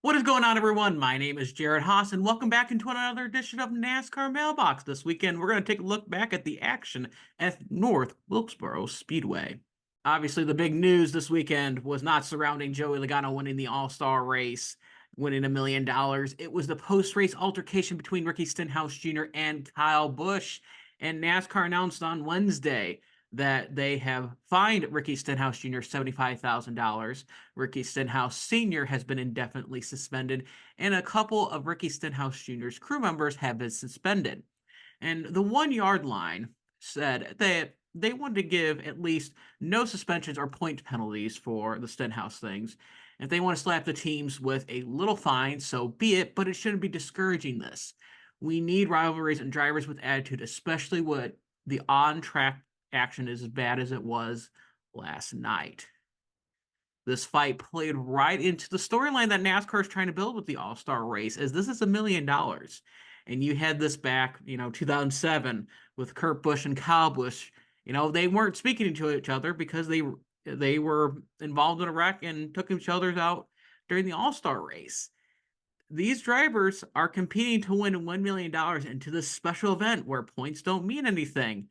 What is going on, everyone? My name is Jared Haas, and welcome back into another edition of NASCAR Mailbox. This weekend, we're going to take a look back at the action at North Wilkesboro Speedway. Obviously, the big news this weekend was not surrounding Joey Logano winning the All-Star race, winning $1 million. It was the post-race altercation between Ricky Stenhouse Jr. and Kyle Busch, and NASCAR announced on Wednesday that they have fined Ricky Stenhouse Jr. $75,000. Ricky Stenhouse Sr. has been indefinitely suspended, and a couple of Ricky Stenhouse Jr.'s crew members have been suspended. And the 1 yard line said that they wanted to give at least no suspensions or point penalties for the Stenhouse things. If they want to slap the teams with a little fine, so be it, but it shouldn't be discouraging this. We need rivalries and drivers with attitude, especially when the on track action is as bad as it was last night. This fight played right into the storyline that NASCAR is trying to build with the All-Star race, as this is $1 million. And you had this back, 2007 with Kurt Busch and Kyle Busch. They weren't speaking to each other because they were involved in a wreck and took each other out during the All-Star race. These drivers are competing to win $1 million into this special event where points don't mean anything.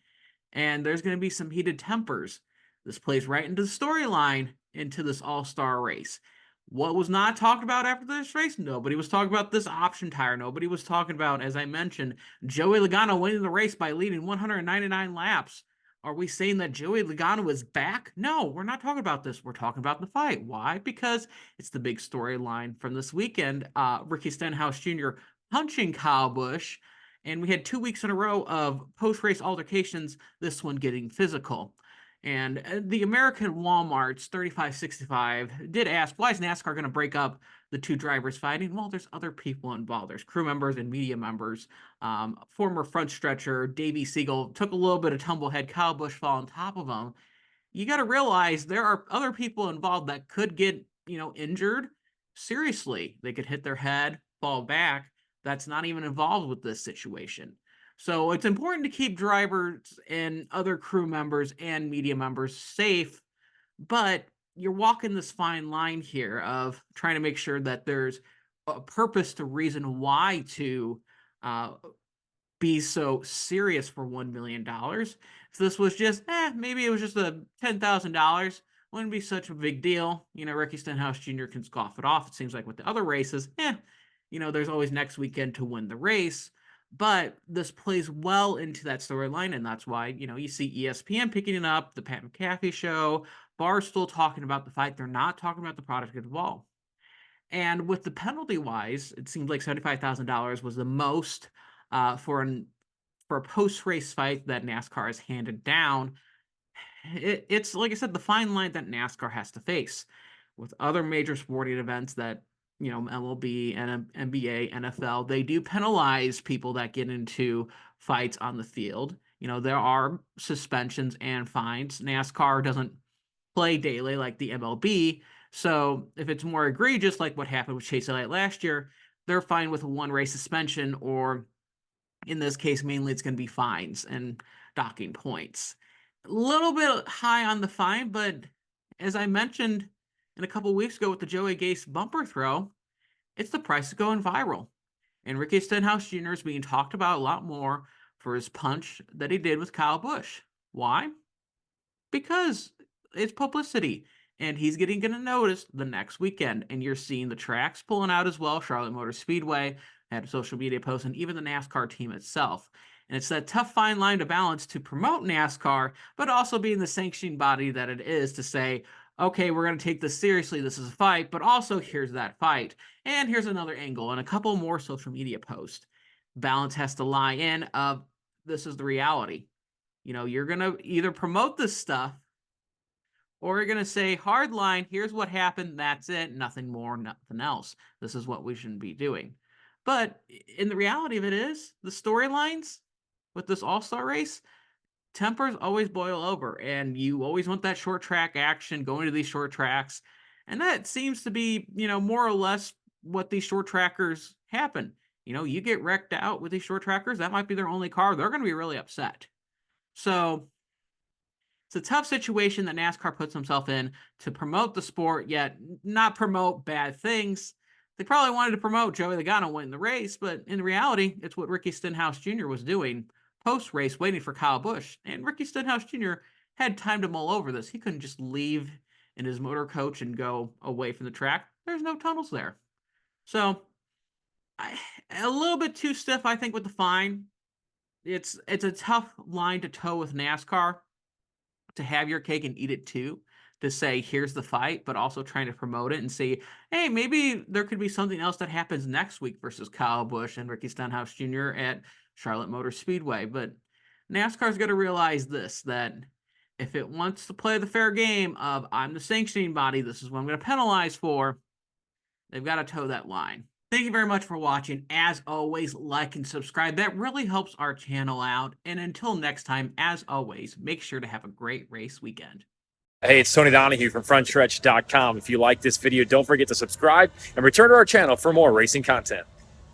And there's going to be some heated tempers. This plays right into the storyline into this all-star race. What was not talked about after this race? Nobody was talking about this option tire. Nobody was talking about, as I mentioned, Joey Logano winning the race by leading 199 laps. Are we saying that Joey Logano is back? No, we're not talking about this. We're talking about the fight. Why? Because it's the big storyline from this weekend. Ricky Stenhouse Jr. punching Kyle Busch. And we had 2 weeks in a row of post-race altercations, this one getting physical. And the American Walmart's 3565 did ask, why is NASCAR going to break up the two drivers fighting? Well, there's other people involved. There's crew members and media members. Former front stretcher Davey Siegel took a little bit of tumble, had Kyle Busch fall on top of him. You got to realize there are other people involved that could get, injured seriously. They could hit their head, fall back. That's not even involved with this situation. So it's important to keep drivers and other crew members and media members safe, but you're walking this fine line here of trying to make sure that there's a purpose to reason why to be so serious for $1 million. If this was just, maybe it was just a $10,000, wouldn't be such a big deal. Ricky Stenhouse Jr. can scoff it off. It seems like with the other races, there's always next weekend to win the race. But this plays well into that storyline, and that's why, you see ESPN picking it up, the Pat McAfee show, Barstool talking about the fight. They're not talking about the product involved. And with the penalty-wise, it seems like $75,000 was the most for a post-race fight that NASCAR has handed down. It's, like I said, the fine line that NASCAR has to face. With other major sporting events that MLB and NBA, NFL, they do penalize people that get into fights on the field. There are suspensions and fines. NASCAR doesn't play daily like the MLB. So if it's more egregious, like what happened with Chase Elliott last year, they're fine with a one-race suspension, or in this case, mainly it's going to be fines and docking points. A little bit high on the fine, but as I mentioned a couple of weeks ago with the Joey Gase bumper throw, it's the price of going viral. And Ricky Stenhouse Jr. is being talked about a lot more for his punch that he did with Kyle Busch. Why? Because it's publicity. And he's getting noticed the next weekend. And you're seeing the tracks pulling out as well. Charlotte Motor Speedway had social media posts, and even the NASCAR team itself. And it's that tough fine line to balance to promote NASCAR, but also being the sanctioning body that it is to say, okay, we're going to take this seriously. This is a fight, but also here's that fight. And here's another angle and a couple more social media posts. Balance has to lie in of this is the reality. You're going to either promote this stuff or you're going to say, hard line, here's what happened, that's it, nothing more, nothing else. This is what we shouldn't be doing. But in the reality of it is, the storylines with this all-star race, tempers always boil over, and you always want that short track action going to these short tracks. And that seems to be, more or less what these short trackers happen. You get wrecked out with these short trackers, that might be their only car. They're going to be really upset. So it's a tough situation that NASCAR puts himself in to promote the sport, yet not promote bad things. They probably wanted to promote Joey Logano winning the race, but in reality, it's what Ricky Stenhouse Jr. was doing post-race, waiting for Kyle Busch. And Ricky Stenhouse Jr. had time to mull over this. He couldn't just leave in his motor coach and go away from the track. There's no tunnels there. So, a little bit too stiff, I think, with the fine. It's a tough line to toe with NASCAR, to have your cake and eat it too, to say, here's the fight, but also trying to promote it and say, hey, maybe there could be something else that happens next week versus Kyle Busch and Ricky Stenhouse Jr. at Charlotte Motor Speedway. But NASCAR's got to realize this, that if it wants to play the fair game of, I'm the sanctioning body, this is what I'm going to penalize for, they've got to toe that line. Thank you very much for watching. As always, like and subscribe. That really helps our channel out. And until next time, as always, make sure to have a great race weekend. Hey, it's Tony Donahue from FrontStretch.com. If you like this video, don't forget to subscribe and return to our channel for more racing content.